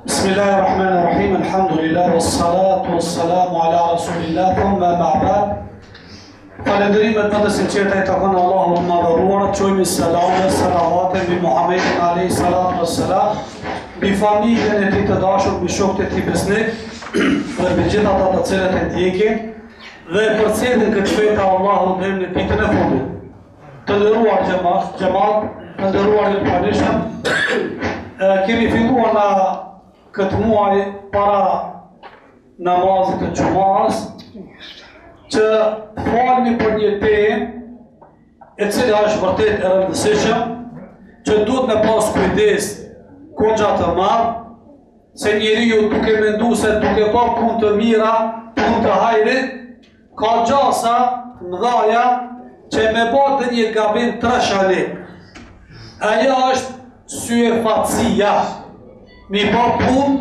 Bismillahirrahmanirrahim, alhamdulillah, wassalatu wassalamu ala rasulillah, thumma ba'd. Falenderimet më të sinqerta i takon Allahut të madhëruar, çojmë selam dhe salavate mbi Muhammedin alayhi salatu wassalam, mbi familjen e tij të dashur, mbi shokët e tij besnik, dhe mbi gjithë ata të cilët e ndjekin dhe përcjellin këtë fe të Allahut deri në ditën e fundit. Të nderuar xhamat, të nderuar të pranishëm, kemi filluar në këtë muaj para namazit të xumës që falmi për një temë e cila është vërtet e rëndësishme, që duhet me pas kujdes kundra të madh, se njeriu duke menduar se duke bërë punë të mira, punë të hajrit, ka gjasa të mëdha që me bërë dhe një gabim trashalik. Ajo është syefatësia, mi bërë punë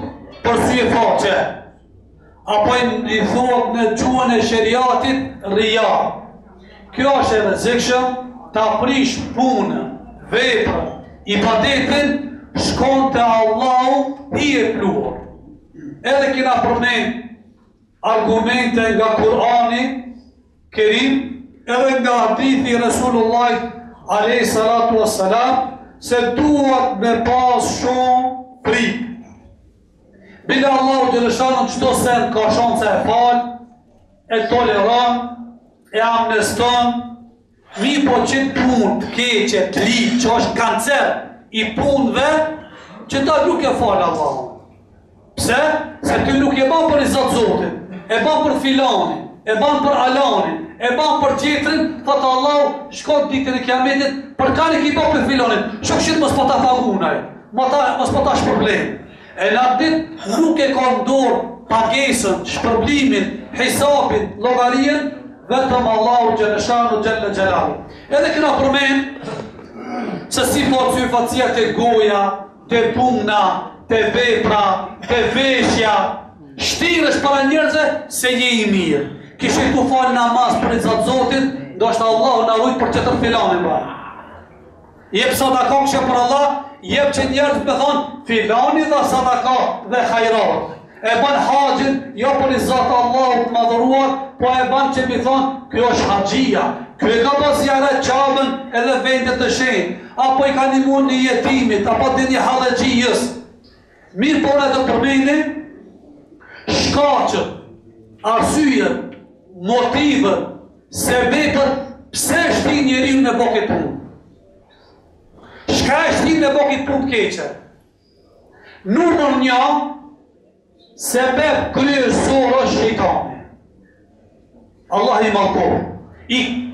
për syefaqe. Apo i thuhet në gjuhën e sheriatit rija. Kjo është e rrezikshëm, ta prish punën, veprën, ibadetin, shkon te Allahu i e pluhur. Edhe kena përmend argumente nga Kurani Kerim, edhe nga hadithi Resulullah alayhi salatu wassalam, se duhet me pas shumë frikë. Bile Allahu Gjeleshanu çdo sen ka shanse e fal, e toleron, e amneston, mi po qëtë punë të keqe, të ligë, që është kancer i punëve, që ta nuk e falë Allahu. Pse? Se ty nuk e ban për i Zotë Zotin, e ban për filanin, e ban për alanin, e ban për tjetrin, thotë Allahu, shkot ditën e kiametit, për kanë ki ban për filanin, shokshit mos po ta pagunaj, mos po ta shpërblen. E në atë dit nuk e ka ndorë pagesën, shpërblimin, hisapin, llogarien, vetëm Allahu Gjeleshanu Gjelle Gjelalu. Edhe këna përmen se si po syfatësia të goja, të puna, të vepra, të veshja, shtirësh para njerëzve se je i mirë. Kishe tu falë namaz për i Zotë Zotit, do është Allahu në rujtë për qëtër filanin ba. Jep sadaka këshë për Allah, jep që njerëz me thonë filani dhe sadaka dhe khajrat. E ban haqin, jo për i Zotë Allahu të madhëruar, po e ban që mi thonë, kjo është haqia, kjo e ka pas zjarë qabën edhe vendet të shenjë, apo i ka një mund një jetimit, apo dhe një halëgjijës. Mirë por edhe përmeni, shkaqët, arsyet, motivët, sebepët, pse shti njeriu në boket punë. Shka e shtin në bokit punë të keqe? Numër një, sebeb kryesor është shejtani. Allah i malkohë.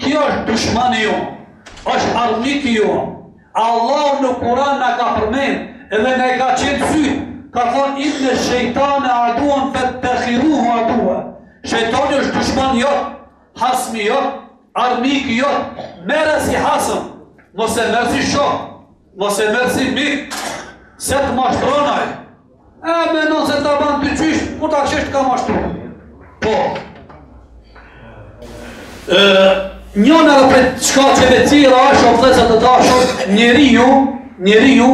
Kjo është dushmani jo, është armiki jo. Allah në Kur'an në ka përmen, edhe në ka qenë sytë, ka thonë inë në shejtane aduan fet të khiruhu aduan. Shejtani është dushmani jo, hasmi jo, armiki jo, mere si hasëm, mos e merë si shokë. Mos e mërë si mikë, se të mashtronaj. Menon se të banë të qysh, ku ta qështë ka mashtronaj. Po. Njën edhe për shkaqeve tjera është o vëzët të dashur, njeriu,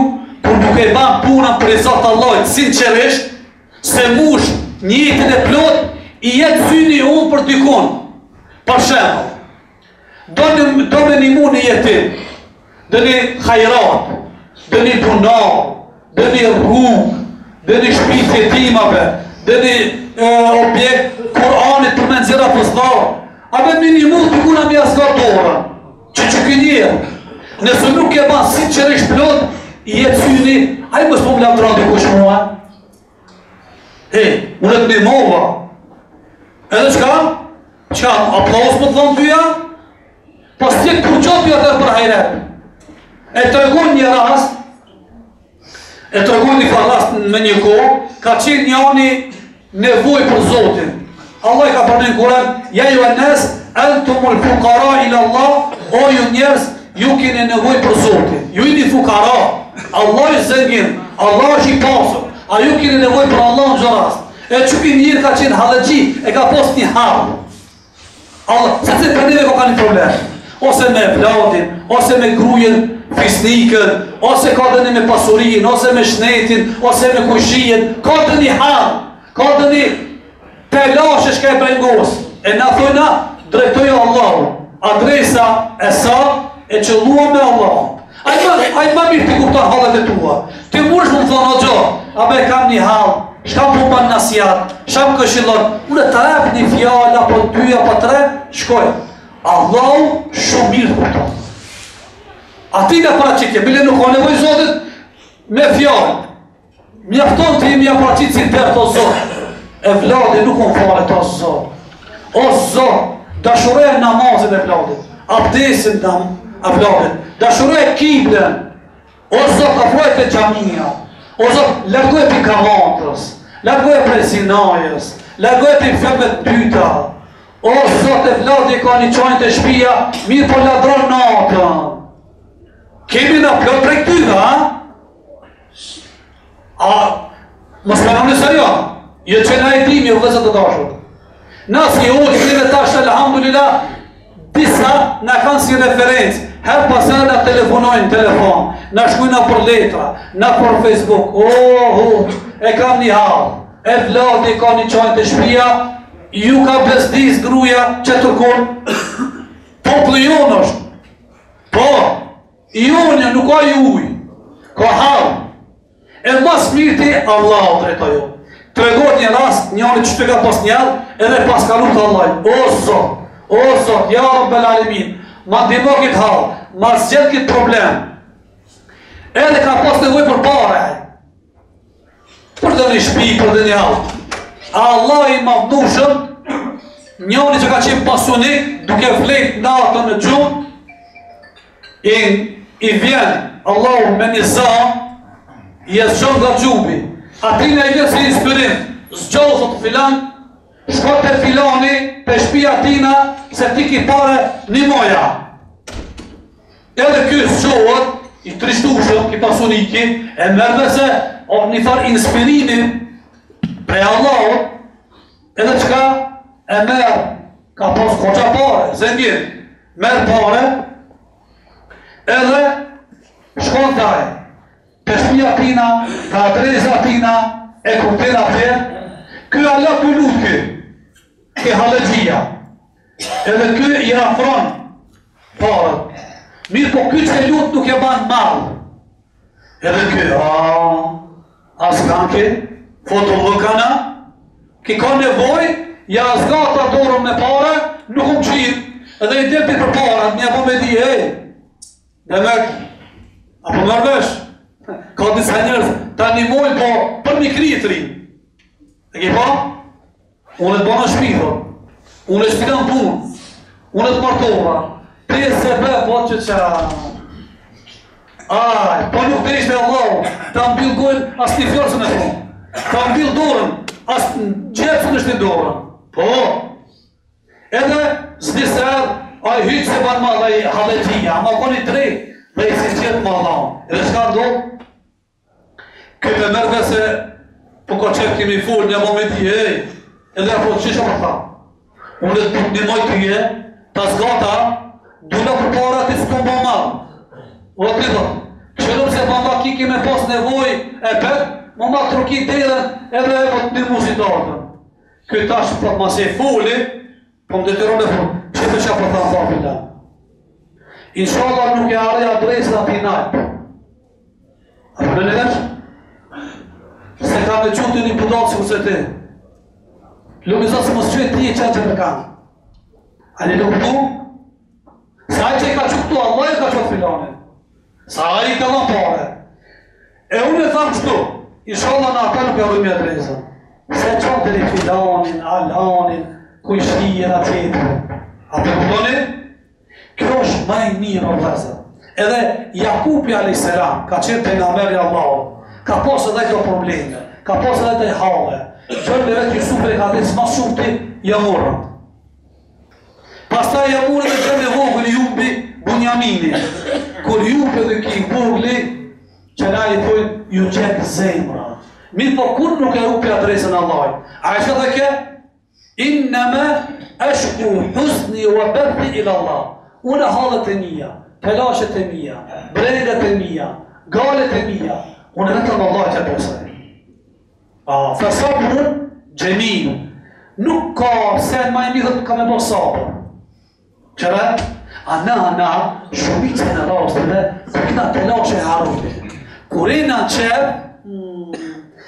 kur nuk e banë punën për i Zotë Allahit, sinqerisht, se mush një jetin e plot, i jetë syni unë për dykon. Për shemë, do me një mu një jetin, dhe një khajrat, dhe një punar, dhe një rrugë, dhe një shpit jetimave, dhe një objekt Kur'anit për menzira fëzdarë, a me minimum të kuna mi asgar dora, që kënjerë, nëse nuk e ban si qërish plot, i jetë syni, a i mësë po më lavdra dhe kush mua? Unë e të një mova. Edhe qka? Qka, aplaus më të thonë tyja? Pas tjetë kur qatë tyja të për hajret. E të regon një rast, me një kohë, ka qenë një ani nevoj për Zotin. Allah i ka përnë në Kur'an, ja ju e nes, entumul fukara ila Allah, o ju njerës, ju keni nevoj për Zotin. Ju i një fukara, Allah i zëngin, Allah është i pasur, a ju keni nevoj për Allah në gjë rast. E që ki njërë ka qenë halëgji, e ka post një harë. Allah, se për neve ka një problem. Ose me vladin, ose me grujen, fisnikën, ose ka dëni me pasurin, ose me shnetin, ose me kushijen, ka dëni halë, ka dëni telashe shka e brengos. E na thujna, drejtoja Allahu, adresa e sa e qëllua me Allahu. Ajë ma mirë t'i kuptan halët e tua. Ti mërsh më thonë o gjo, abe kam një halë, shka më ban nasjat, shka më këshillon, unë të rep një fjallë, apo 2 apo 3, shkoj. Allahu shumë mirë kuptan. Ati nga paraqitje, bile nuk ka nevoj Zotit me fjallë. Mjafton të jemi paraqit si tërë të Zot. E vladi nuk unë fare të Zot. O Zot, dashurej namazin e vladit, abdesin e vladit, dashurej kiblen. O Zot, afrojt e gjamia. O Zot, largoj për kavantës, largoj për zinajës, largoj për fëmët dyta. O Zot, e vladi ka një qajnë të shpia, mirë po ladron natën. Kemi në plot prej këtyve, mos me në në serion, jo që na e dimi u vëzët të dashur. Na si ullë tash, alhamdulillah, disa na kanë si referencë, her pasër na telefonojnë telefon, na shkujna për letra, na për Facebook, e kam një halë, e vladi ka një qajnë të shpia, ju ka bezdis gruja që tërkon, poplu jonë është, po, jonë nuk ka juj, ka halë, e mas mirti Allah drejta jo. Tregot një rast, njëri që të ka pas njëllë, edhe pas ka lutë Allah. O Zot, ja Rabbel Alemin, ma ndimo këtë halë, ma zgjedh këtë problem. Edhe ka pas nevoj për pare, për dhe një shpi, për dhe një halë. Allah i mavdushëm, njëri që ka qenë pasunik, duke flet natën në gjumë, i vjen Allah me një zanë, i e zgjën nga gjubi. Atina i vjen si inspirim, zgjohë thot filan, shko të filani, të shpia tina, se ti ki pare një moja. Edhe kjo zgjohët, i trishtushëm, ki pasuniki, e mërve se o një farë inspirimin prej Allahot, edhe qka e mërë, ka pas koqa pare, zendjen, mërë pare, edhe shkon taj, të shpia tina, të adresa tina, e kuptera për, kjo Allah të lutë kjo halëgjia, edhe kjo i afron parët. Mirë po kjo që lutë nuk e banë malë, edhe kjo, asë kanë ki, fotolëkana, ki ka nevoj, ja zgata dorën me pare, nuk më qirë, edhe i delti për parët, një po me di, dhe me, apo mërvesh, ka disa njerëz të animojnë po për një kritëri. E ke pa? Unë e të banë shpithër, unë e shpitan punë, unë e të martova, te se be po që po nuk të ishte Allah, ta mbil gojnë as një fjërësën e thonë, ta mbil dorën, as në gjepsën është një dorën. Po, edhe zdisër, a i hyqë se banë ma dhe i halëgjia, ma koni drejt, dhe i si qëtë ma Allah. Edhe shka ndohë, këtë e mërve se po ka qëpë kemi full një momenti edhe apo qisha për tha. Unë e të një mojtë tje, ta zgata, dula për para të s'kom ba malë. O të të, qëllëm se mama ki kime pas nevoj e pet, mama të ruki delen edhe e të një muzitatën. Këtë tash për ma se fulli, po më detyron e full, që të qa për tha në fapilla. Inshallah nuk e arre adresën ati najpë. A për në nërështë? Se ka me qutë një budalë si këse ti. Lumizat se mos qëtë ti e qëtë që me kanë. A një nuk tu? Sa i që i ka qëtë tu, Allah i ka qëtë filane. Sa i ka dhënë pare. E unë e thamë qëtu, inshallah në ata nuk e arrujmë e adresën. Se qëtë të një filanin, alanin, kujshtijen atjetër. A të kuptoni? Kjo është maj mirë o vëzër. Edhe Jakubi a.s. ka qenë të nga meri Allah. Ka posë edhe këto probleme, ka posë edhe të hale. Gjërë dhe vetë Jusuf e ka dhe s'ma shumë të jamurën. Pas ta jamurën dhe gjërë dhe vogël Jubi Bunjamini. Kur Jubi dhe ki vogëli, që na i thujnë, ju qenë zemra. Mirë po kur nuk e rupi adresën Allah. A e shka dhe ke? Inneme eshku husni wa berdi ila Allah. Unë halët e nija, telashet e mia, brengat e mia, galet e mia, unë vetëm Allah që besoj. Fesabrun gjemil, nuk ka sen ma i mirë të ka me bo sabër. Qëre? Na, shumicën e rastëve, për këna telashe e harute. Kur e në qërë,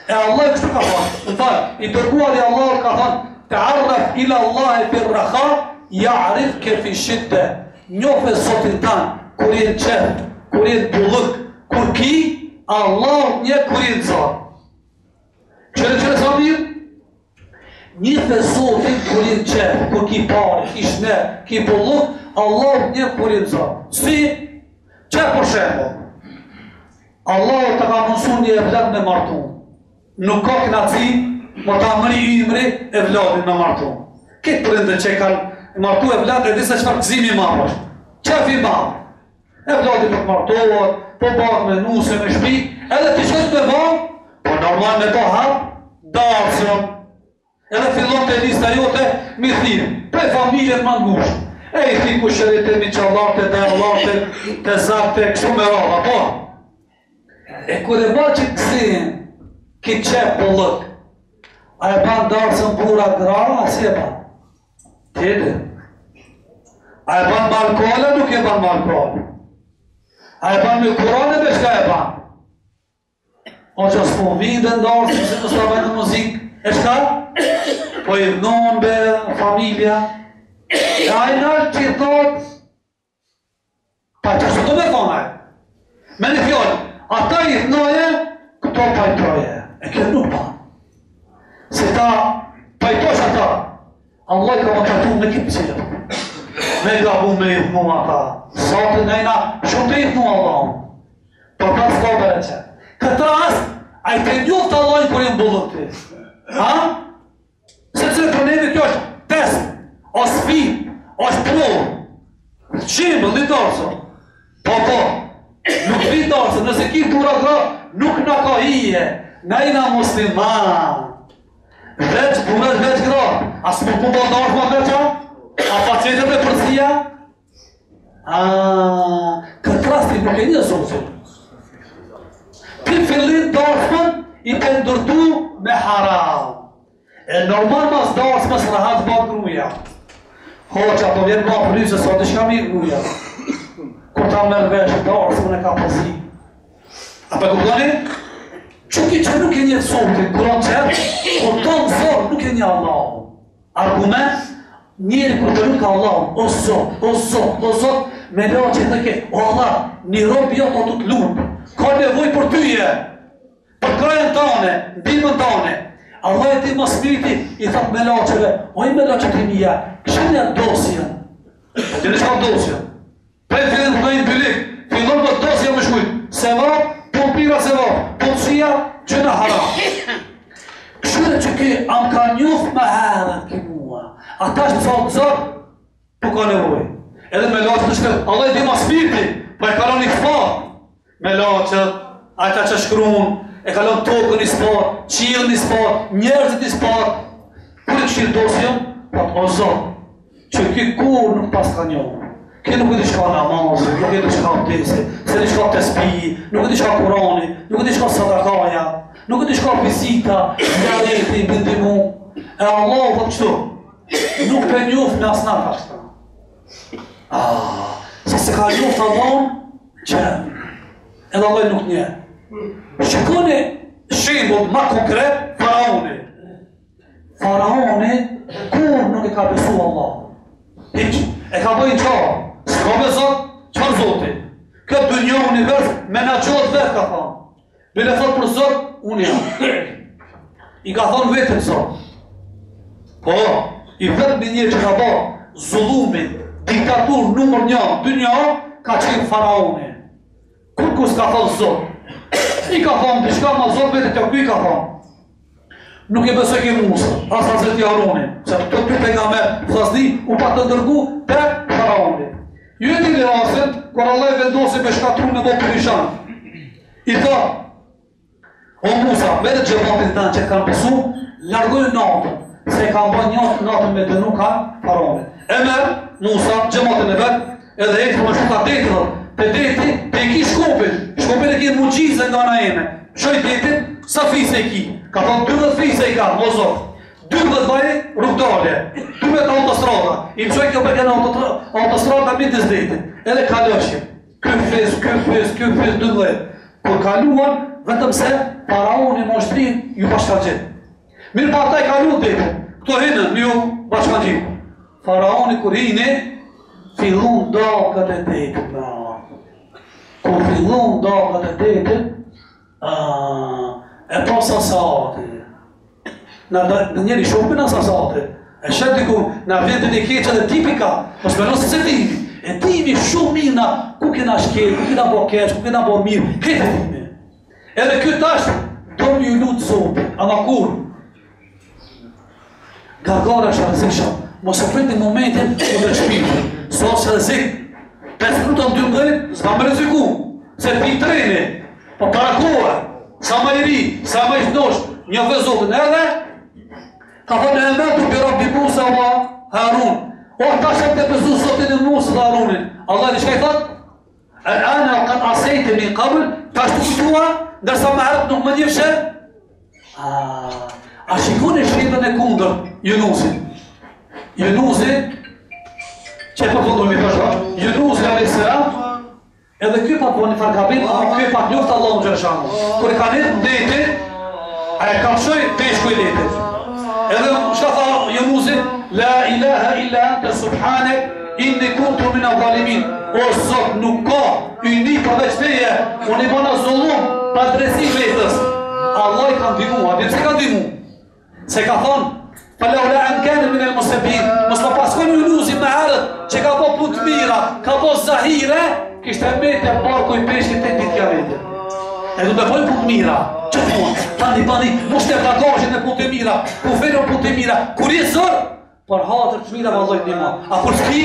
e Allah kështu ka thonë, i dërguar i Allah ka thonë, ta'arraf ila Allah fi rraha, ya'rifke fi shidde. Njofe Zotin tanë, kur jenë qërë, kur jenë bullëk, kur ki, Allah një kur jenë zarë. Qërë sa mirë? Njofe Zotin kur jenë qërë, kur ki pare, ki shne, ki bullëk, Allah një kur jenë zarë. Si? Që për shemë? Allah të ka mësu një evlat me martu. Nuk ka knaci, më ta mëri imri evlatin me martu. Këtë përindë që kanë martu evlat e disa qëfar gzimi marrë. Qefi marrë. Evlatin për të martuar, po bakë me nuse, me shpi, edhe të qëtë me bakë, po normal me to hapë, darësën. Edhe fillon të lista jote, mi thirë, prej familjen më ngushtë. E i thi ku shërite, mi qallarte, dhe allarte, të zakte, kështu me rada, po. E kur e ba që kësin, ki qep pëllëk, a e ban darësën bura gra, a si e ban? Tete. A e ban malkole, nuk e ban malkole. A e ban me kurane, me shka e ban? O që s'po vinde darësën, se në s'ta në muzikë, e shka? Po i dhënon be familja, e a i nërë që i thotë, pa që së të me thonaj. Me një fjallë, ata i dhënoje, këto pajtoje. E kjo nuk pa. Se ta pajtosh ata, Allah i ka më qëtu me kimë cilë. Me gabu me i dhënu ata. Sa të nejna, shumë të i dhënu Allah. Por ta s'ka bere që. Këtë rast, a i të njoftë Allah i kur i më bullën ti. Ha? Se cilë problemi kjo është test, o sfi, o shprovë. Qimë, litarësë. Po, nuk litarësë, nëse ki bura gra, nuk në ka hije. Nejna musliman. Veç, bumet veç gra. A së më përbo darë ma veqa? A facetet e përsia? Këtë rasti nuk e një zotin. Për fillim darësën, i të ndërtu me haram. E normal mas darës mas rahat ba gruja. Hoqa, po vjen ma frysë, sa të shka mirë gruja. Kur ta mërë veshë darës, më në ka pësi. A për këpëtani? Qëki që nuk e një sotin, kuran qëtë, kur të në zorë nuk e një Allah. Argument, njeri kur të nuk ka Allah, o Zot, me la që të ke, o Allah, një robi jo të të lumë, ka nevoj për tyje, për krajen tane, ndimën tane. Allah e ti më spiriti, i thot me laqeve, o i me laqet i mija, këshin e dosjen. Ti në shka dosjen. Prej fillin të dojnë bilik, fillon më dosjen më shkujt. Sevap, pompira sevap, ponësia, gjëna haram. Këshire që ki, am ka njuf me herën ki mua. Ata është sa të zërë, po ka nevoj. Edhe me laqet të shkët, Allah e ti më spiriti, po e kalon i këfar. Me laqet, ata që shkruun, e kalon tokën i spar, qilën i spar, njerëzit i spar. Kur e këshirë dosjen, pat o Zot, që ki kur nuk pas ka njohë. Ki nuk e di shka namazë, nuk e di shka abdesi, se di shka tespi, nuk e di shka kurani, nuk e di shka sadakaja, nuk e di shka vizita, njareti, bindimu. E Allah vë qëtu, nuk pe njohë në asna kashta. Se ka njohë Allah, që edhe Allah nuk nje. Shikoni shembull ma konkret, Faraoni. Faraoni, kur nuk e ka besu Allah? Hiq, e ka bëjnë qarë. S'ka besot, qërë Zoti? Këtë dënjo univers, menagjot vetë ka thonë. Bile thot për Zot, unë jam. I ka thonë vetën Zot. Po, i vetë një një që ka bo zullumin, diktatur numër 1, dënjo, ka qenë Faraoni. Kur s'ka thonë Zot? I ka thonë, dishka ma Zot vetë të kuj ka thonë. Nuk e besoj ki Musa, as Hazreti Haruni, se të ty pejgamber thasni, u pa të ndërgu të Faraoni. Ju e tili rasin, kër Allah e vendosi me shkatru me bo përishan. I tha, o Musa, me dhe gjëmatin të në që kanë pësu, largojnë natën, se kanë bën një natën me dënu ka Faraoni. E merë, Musa, gjëmatin e vetë, edhe e të më shuka detë, të deti, të e ki shkopin. Shkopin e ki muqizë nga ana eme. Shoj detin, sa frise e ki. Ka thonë 12 frise i ka, mozor. 12 baje rrugdale, 12 autostrada. I mësoj kjo për kënë autostrada midis detin. Edhe kalëshin. Ky fris, 12. Kur kaluan, vetëm se faraoni moshtrin ju bashkaqit. Mirë pa ata i kaluan detin. Këto hinën ju bashkaqit. Faraoni kur hini, fillon dakët e detit. Kur fillon dakët e detit, e pas asati. Në njeri shopin as asati. E shetë diku, në vendin e keqë dhe tipika, mos me nësë se dimi. E dimi shumë mirë na, ku kena shkel, ku kena bo keq, ku kena bo mirë, këtë e dimi. Edhe këtë tash, do më ju lutë zotin, ama kur? Gargara është rëzikshëm, mos e priti momentin u dhe shpirë. So është rëzik, 5 minuta në 12, s'ka më rëziku, se pi treni, po parakohë, sa më i ri, sa më i shnosh, një vë zotin, edhe, ka thonë e me të bira bi Musa wa Harun. O, ta shem të pëzu zotin e Musa dhe Harunin. Allah në shka i thotë? Ana kad asejte mi kabël, ta shtu kutua, ndërsa me herët nuk më njëshë. A shikoni shritën e kundër, Junusin. Junusin, që e përfundur mi përshka, Junusin a.s. Edhe kjo pa të një farkabit, kjo pa të luftë Allah në gjërëshanë. Kër e ka një të ndeti, a e kapshoj peshku i letit. Edhe shka tha Junusin, la ilaha illa anta subhanek, inni kuntu min adhalimin. O Zot, nuk ka yni përveç teje, unë i bëna zullum, pa dresi vetës. Allah i ka ndimua, dhe se ka ndimu? Se ka thonë, fala ula ankene min el musebin, mos më paskon Junusin me herët, që ka po punë të mira, ka po zahire, kishtë e mete parku i peshkit të ditja vete. E du me pojnë punë të mira, që thonë, tani, mos të bagajin e punë të mira, ku fejnë punë të mira, kur i zërë, për hatër të mira valloj të nima. A kur s'ki,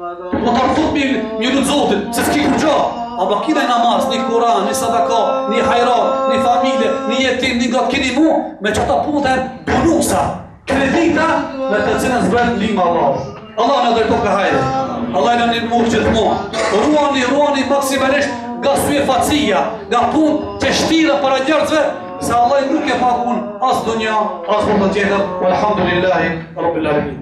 do të rëfut mi lutë zotin, se s'ki kur gjo. A ba kina i namaz, një kuran, një sadaka, një hajrat, një familje, një jetim, një nga të kini mu, me që ta punë të bonusa, kredita, me të cilën zbret lima Allah. Allah në dërto ka hajde. Allah në një murë gjithmonë. Ruani maksimalisht nga suje facia, nga punë që shtira para njerëzve, se Allah nuk e pakun as dunja, as mund të tjetër. Alhamdulillahi Rabbil Alamin.